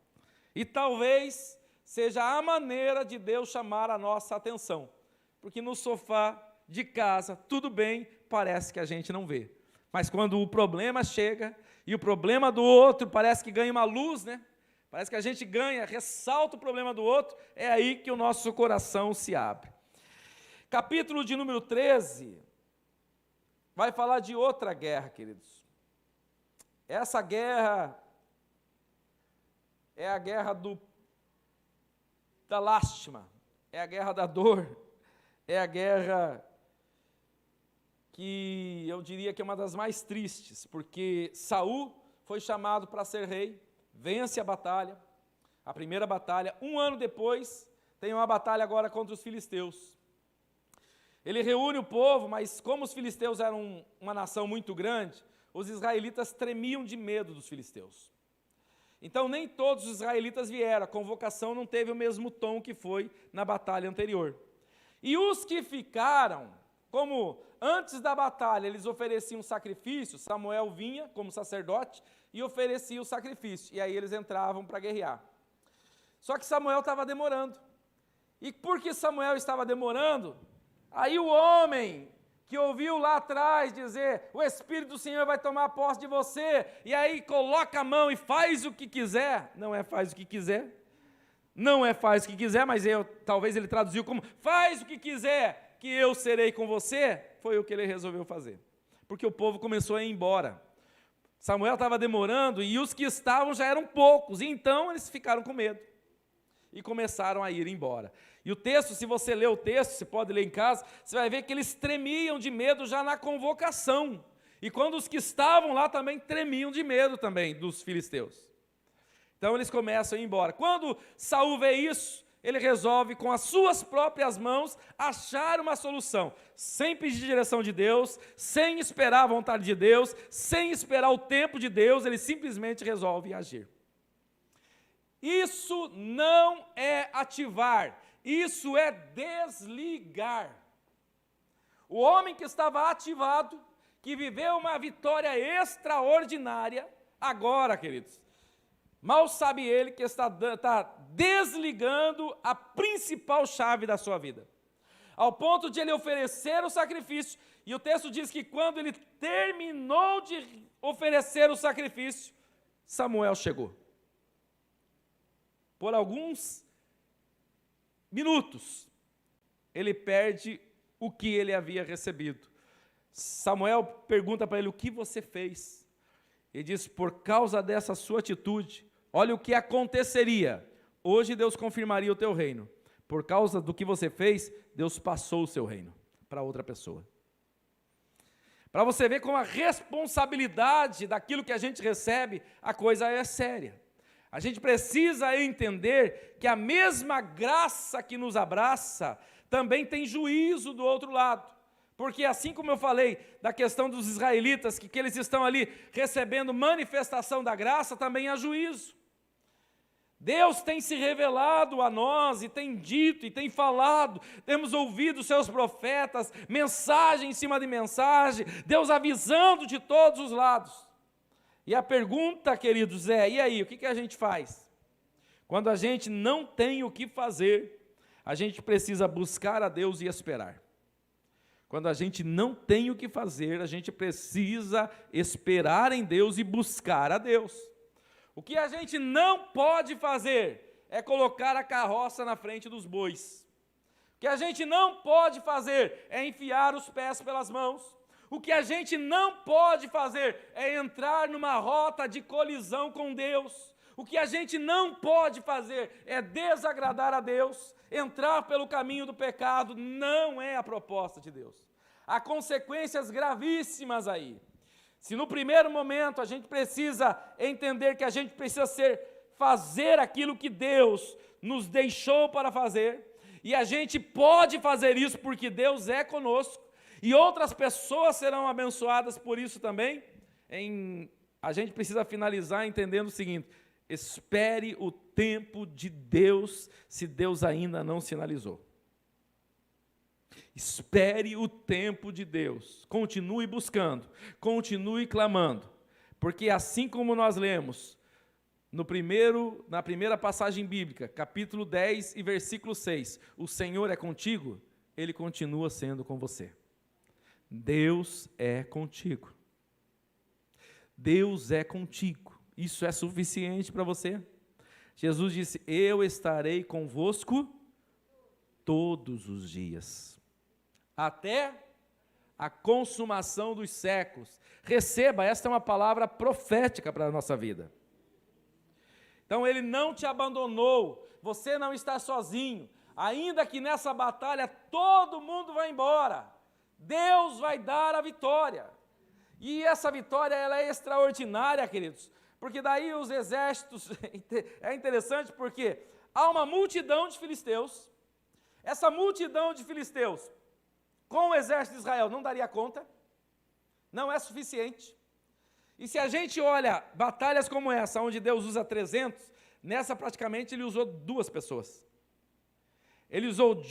S1: E talvez seja a maneira de Deus chamar a nossa atenção. Porque no sofá de casa, tudo bem, parece que a gente não vê. Mas quando o problema chega, e o problema do outro parece que ganha uma luz, né? Parece que a gente ganha, ressalta o problema do outro, é aí que o nosso coração se abre. Capítulo de número 13, vai falar de outra guerra, queridos. Essa guerra é a guerra da lástima, é a guerra da dor, é a guerra que eu diria que é uma das mais tristes, porque Saul foi chamado para ser rei, vence a batalha, a primeira batalha, 1 ano depois, tem uma batalha agora contra os filisteus. Ele reúne o povo, mas como os filisteus eram uma nação muito grande, os israelitas tremiam de medo dos filisteus. Então nem todos os israelitas vieram, a convocação não teve o mesmo tom que foi na batalha anterior. E os que ficaram, como antes da batalha eles ofereciam sacrifício, Samuel vinha como sacerdote e oferecia o sacrifício, e aí eles entravam para guerrear. Só que Samuel estava demorando, e porque Samuel estava demorando, aí o homem que ouviu lá atrás dizer, o Espírito do Senhor vai tomar posse de você, e aí coloca a mão e faz o que quiser, não é faz o que quiser, não é faz o que quiser, mas talvez ele traduziu como faz o que quiser, que eu serei com você, foi o que ele resolveu fazer. Porque o povo começou a ir embora. Samuel estava demorando e os que estavam já eram poucos, e então eles ficaram com medo e começaram a ir embora. E o texto, se você ler o texto, você pode ler em casa, você vai ver que eles tremiam de medo já na convocação. E quando os que estavam lá também tremiam de medo também dos filisteus. Então eles começam a ir embora. Quando Saul vê isso, ele resolve com as suas próprias mãos achar uma solução, sem pedir direção de Deus, sem esperar a vontade de Deus, sem esperar o tempo de Deus, ele simplesmente resolve agir. Isso não é ativar, isso é desligar. O homem que estava ativado, que viveu uma vitória extraordinária, agora, queridos, mal sabe ele que está desligando a principal chave da sua vida, ao ponto de ele oferecer o sacrifício, e o texto diz que quando ele terminou de oferecer o sacrifício, Samuel chegou. Por alguns minutos, ele perde o que ele havia recebido. Samuel pergunta para ele: o que você fez? Ele diz: por causa dessa sua atitude, olha o que aconteceria. Hoje Deus confirmaria o teu reino. Por causa do que você fez, Deus passou o seu reino para outra pessoa. Para você ver como a responsabilidade daquilo que a gente recebe, a coisa é séria. A gente precisa entender que a mesma graça que nos abraça, também tem juízo do outro lado. Porque assim como eu falei da questão dos israelitas, que eles estão ali recebendo manifestação da graça, também há juízo. Deus tem se revelado a nós e tem dito e tem falado, temos ouvido os seus profetas, mensagem em cima de mensagem, Deus avisando de todos os lados. E a pergunta, queridos, é: e aí, o que a gente faz? Quando a gente não tem o que fazer, a gente precisa buscar a Deus e esperar. Quando a gente não tem o que fazer, a gente precisa esperar em Deus e buscar a Deus. O que a gente não pode fazer é colocar a carroça na frente dos bois. O que a gente não pode fazer é enfiar os pés pelas mãos. O que a gente não pode fazer é entrar numa rota de colisão com Deus. O que a gente não pode fazer é desagradar a Deus, entrar pelo caminho do pecado. Não é a proposta de Deus. Há consequências gravíssimas aí. Se no primeiro momento a gente precisa entender que a gente precisa fazer aquilo que Deus nos deixou para fazer, e a gente pode fazer isso porque Deus é conosco, e outras pessoas serão abençoadas por isso também, a gente precisa finalizar entendendo o seguinte: espere o tempo de Deus, se Deus ainda não sinalizou. Espere o tempo de Deus, continue buscando, continue clamando, porque assim como nós lemos na primeira passagem bíblica, capítulo 10 e versículo 6, o Senhor é contigo, Ele continua sendo com você. Deus é contigo. Deus é contigo. Isso é suficiente para você? Jesus disse: eu estarei convosco todos os dias, até a consumação dos séculos. Receba, esta é uma palavra profética para a nossa vida. Então Ele não te abandonou, você não está sozinho, ainda que nessa batalha todo mundo vai embora, Deus vai dar a vitória, e essa vitória ela é extraordinária, queridos, porque daí os exércitos, é interessante porque há uma multidão de filisteus, essa multidão de filisteus, com o exército de Israel, não daria conta, não é suficiente. E se a gente olha batalhas como essa, onde Deus usa 300, nessa praticamente Ele usou 2 pessoas. Ele usou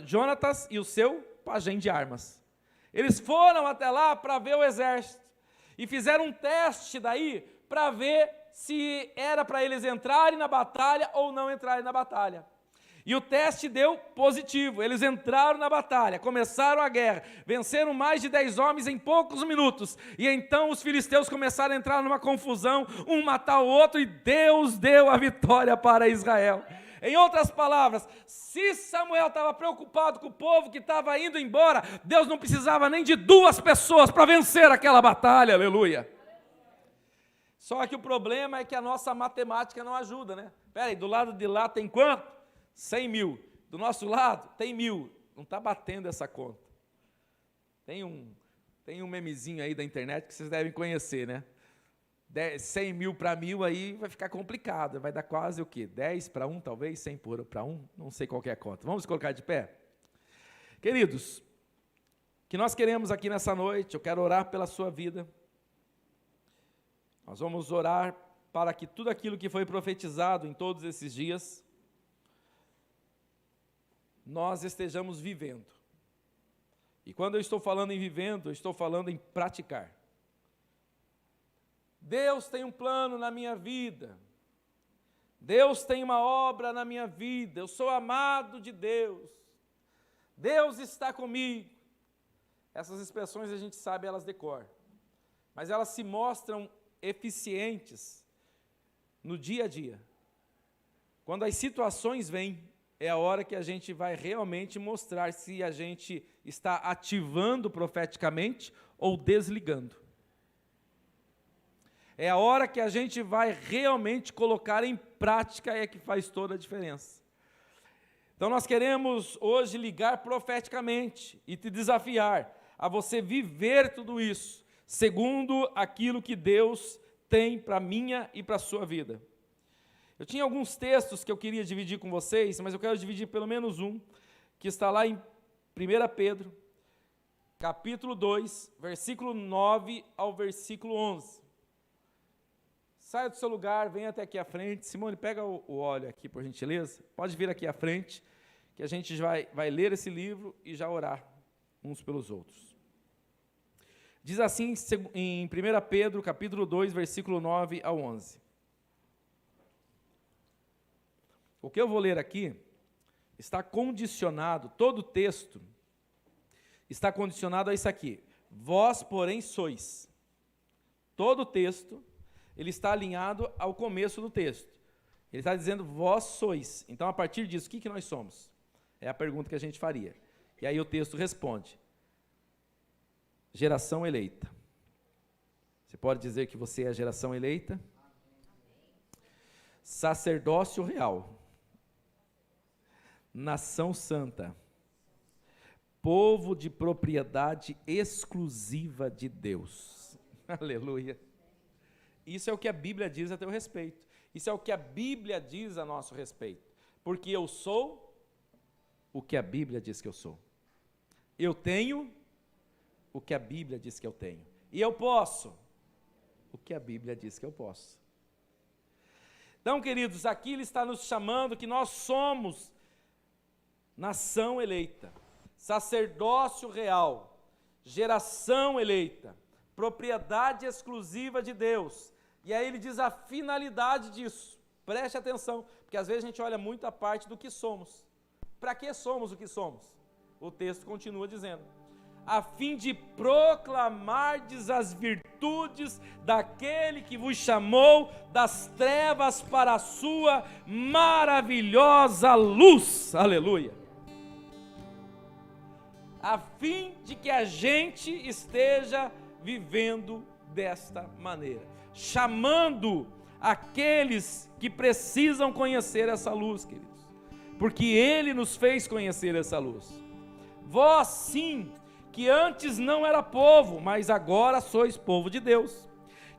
S1: Jonatas e o seu pajem de armas. Eles foram até lá para ver o exército, e fizeram um teste daí, para ver se era para eles entrarem na batalha ou não entrarem na batalha. E o teste deu positivo, eles entraram na batalha, começaram a guerra, venceram mais de 10 homens em poucos minutos, e então os filisteus começaram a entrar numa confusão, um matar o outro, e Deus deu a vitória para Israel. Em outras palavras, se Samuel estava preocupado com o povo que estava indo embora, Deus não precisava nem de 2 pessoas para vencer aquela batalha, aleluia. Só que o problema é que a nossa matemática não ajuda, né? Espera aí, do lado de lá tem quanto? 100 mil. Do nosso lado tem 1000. Não está batendo essa conta. Tem um memezinho aí da internet que vocês devem conhecer, né? 100 mil para 1000 aí vai ficar complicado, vai dar quase o quê? 10 para 1 talvez, 100 para 1, não sei qual que é a conta. Vamos colocar de pé? Queridos, o que nós queremos aqui nessa noite, eu quero orar pela sua vida. Nós vamos orar para que tudo aquilo que foi profetizado em todos esses dias, nós estejamos vivendo. E quando eu estou falando em vivendo, eu estou falando em praticar. Deus tem um plano na minha vida. Deus tem uma obra na minha vida. Eu sou amado de Deus. Deus está comigo. Essas expressões a gente sabe, elas decoram. Mas elas se mostram eficientes no dia a dia. Quando as situações vêm, é a hora que a gente vai realmente mostrar se a gente está ativando profeticamente ou desligando. É a hora que a gente vai realmente colocar em prática, é que faz toda a diferença. Então nós queremos hoje ligar profeticamente e te desafiar a você viver tudo isso, segundo aquilo que Deus tem para a minha e para a sua vida. Eu tinha alguns textos que eu queria dividir com vocês, mas eu quero dividir pelo menos um, que está lá em 1 Pedro, capítulo 2, versículo 9 ao versículo 11. Saia do seu lugar, venha até aqui à frente. Simone, pega o óleo aqui, por gentileza. Pode vir aqui à frente, que a gente vai ler esse livro e já orar uns pelos outros. Diz assim em 1 Pedro, capítulo 2, versículo 9 ao 11. O que eu vou ler aqui está condicionado, todo o texto está condicionado a isso aqui. Vós, porém, sois. Todo o texto, ele está alinhado ao começo do texto. Ele está dizendo, vós sois. Então, a partir disso, o que nós somos? É a pergunta que a gente faria. E aí o texto responde. Geração eleita. Você pode dizer que você é a geração eleita? Sacerdócio real. Nação santa. Povo de propriedade exclusiva de Deus. Aleluia. Isso é o que a Bíblia diz a teu respeito. Isso é o que a Bíblia diz a nosso respeito. Porque eu sou o que a Bíblia diz que eu sou. Eu tenho o que a Bíblia diz que eu tenho. E eu posso o que a Bíblia diz que eu posso. Então, queridos, aqui ele está nos chamando que nós somos nação eleita, sacerdócio real, geração eleita, propriedade exclusiva de Deus. E aí ele diz a finalidade disso. Preste atenção, porque às vezes a gente olha muito a parte do que somos. Para que somos o que somos? O texto continua dizendo, a fim de proclamardes as virtudes daquele que vos chamou das trevas para a sua maravilhosa luz. Aleluia. A fim de que a gente esteja vivendo desta maneira, chamando aqueles que precisam conhecer essa luz, queridos, porque Ele nos fez conhecer essa luz. Vós sim, que antes não era povo, mas agora sois povo de Deus,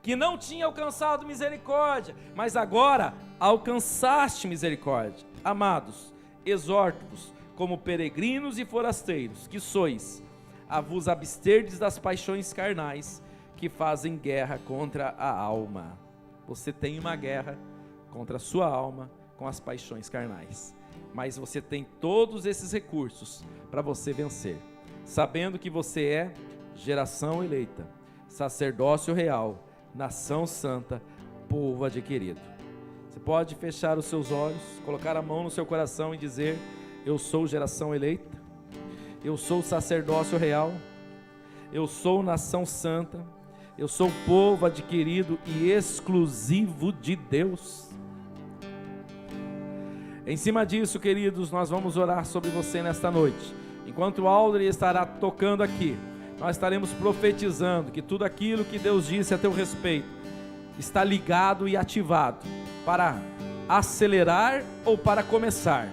S1: que não tinha alcançado misericórdia, mas agora alcançaste misericórdia. Amados, exorto-vos, como peregrinos e forasteiros que sois, a vos absterdes das paixões carnais que fazem guerra contra a alma. Você tem uma guerra contra a sua alma com as paixões carnais, mas você tem todos esses recursos para você vencer, sabendo que você é geração eleita, sacerdócio real, nação santa, povo adquirido. Você pode fechar os seus olhos, colocar a mão no seu coração e dizer, eu sou geração eleita, eu sou sacerdócio real, eu sou nação santa, eu sou povo adquirido e exclusivo de Deus. Em cima disso, queridos, nós vamos orar sobre você nesta noite. Enquanto o Aldri estará tocando aqui, nós estaremos profetizando que tudo aquilo que Deus disse a teu respeito está ligado e ativado para acelerar ou para começar,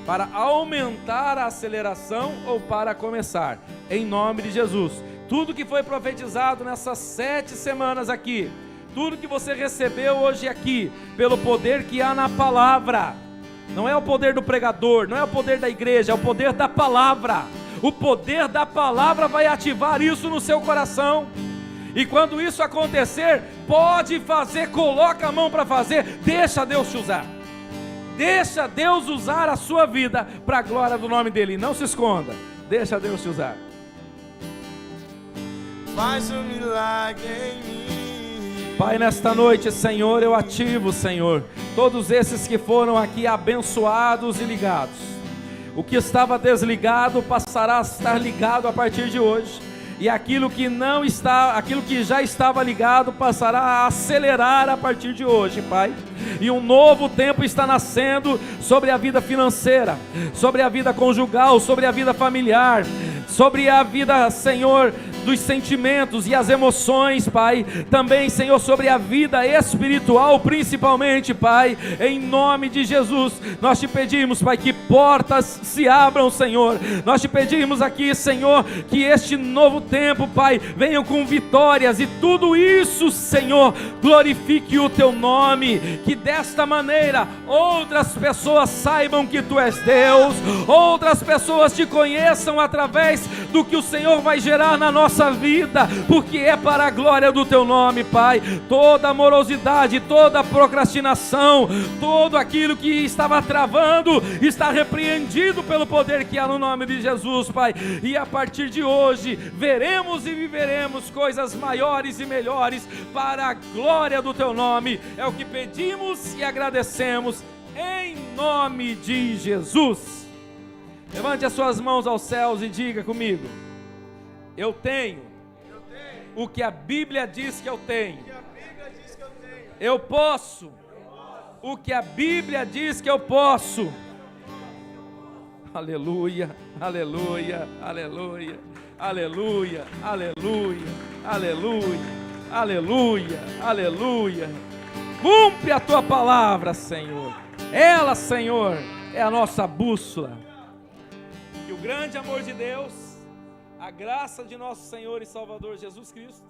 S1: para aumentar a aceleração ou para começar, em nome de Jesus. Tudo que foi profetizado nessas 7 semanas aqui, tudo que você recebeu hoje aqui, pelo poder que há na palavra, não é o poder do pregador, não é o poder da igreja, é o poder da palavra. O poder da palavra vai ativar isso no seu coração. E quando isso acontecer, pode fazer, coloca a mão para fazer, deixa Deus te usar. Deixa Deus usar a sua vida para a glória do nome dEle. Não se esconda, deixa Deus te usar.
S2: Faz um milagre em mim.
S1: Pai, nesta noite, Senhor, eu ativo, Senhor, todos esses que foram aqui abençoados e ligados. O que estava desligado passará a estar ligado a partir de hoje. E aquilo que não está, aquilo que já estava ligado passará a acelerar a partir de hoje, Pai. E um novo tempo está nascendo sobre a vida financeira, sobre a vida conjugal, sobre a vida familiar, sobre a vida, Senhor, dos sentimentos e as emoções, Pai. Também, Senhor, sobre a vida espiritual, principalmente, Pai. Em nome de Jesus, nós te pedimos, Pai, que portas se abram, Senhor. Nós te pedimos aqui, Senhor, que este novo tempo, Pai, venha com vitórias e tudo isso, Senhor, glorifique o teu nome. Que desta maneira outras pessoas saibam que tu és Deus, outras pessoas te conheçam através do que o Senhor vai gerar na nossa vida, porque é para a glória do teu nome, Pai. Toda amorosidade, toda procrastinação, tudo aquilo que estava travando, está repreendido pelo poder que há no nome de Jesus, Pai. E a partir de hoje, veremos e viveremos coisas maiores e melhores para a glória do teu nome. É o que pedimos e agradecemos em nome de Jesus. Levante as suas mãos aos céus e diga comigo: eu tenho o que a Bíblia diz que eu tenho. Eu posso o que a Bíblia diz que eu posso. Aleluia, aleluia, aleluia, aleluia, aleluia, aleluia, aleluia, aleluia. Cumpre a tua palavra, Senhor. Ela, Senhor, é a nossa bússola. Que o grande amor de Deus, a graça de nosso Senhor e Salvador Jesus Cristo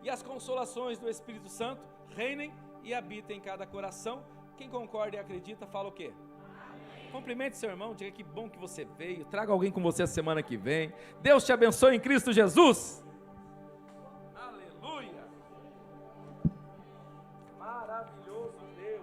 S1: e as consolações do Espírito Santo reinem e habitem em cada coração. Quem concorda e acredita, fala o quê? Amém. Cumprimente seu irmão, diga que bom que você veio, traga alguém com você a semana que vem. Deus te abençoe em Cristo Jesus. Aleluia. Maravilhoso Deus.